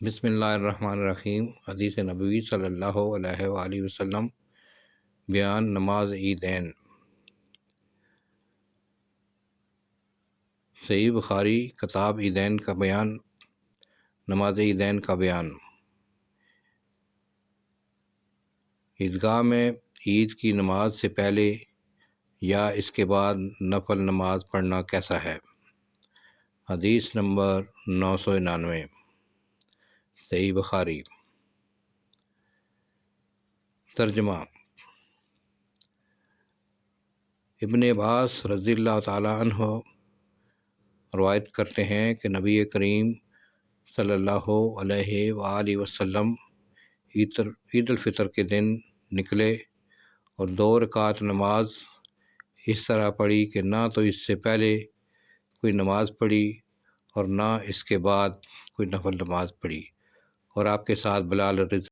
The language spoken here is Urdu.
بسم اللہ الرحمن الرحیم۔ حدیث نبوی صلی اللہ علیہ وآلہ وسلم۔ بیان نماز عیدین۔ صحیح بخاری کتاب عیدین کا بیان، نماز عیدین کا بیان۔ عیدگاہ میں عید کی نماز سے پہلے یا اس کے بعد نفل نماز پڑھنا کیسا ہے؟ حدیث نمبر 999، صحیح بخاری۔ ترجمہ۔ ابن عباس رضی اللہ تعالیٰ عنہ روایت کرتے ہیں کہ نبی کریم صلی اللہ علیہ وآلہ وسلم عید الفطر کے دن نکلے اور 2 رکعت نماز اس طرح پڑھی کہ نہ تو اس سے پہلے کوئی نماز پڑھی اور نہ اس کے بعد کوئی نفل نماز پڑھی، اور آپ کے ساتھ بلال رضی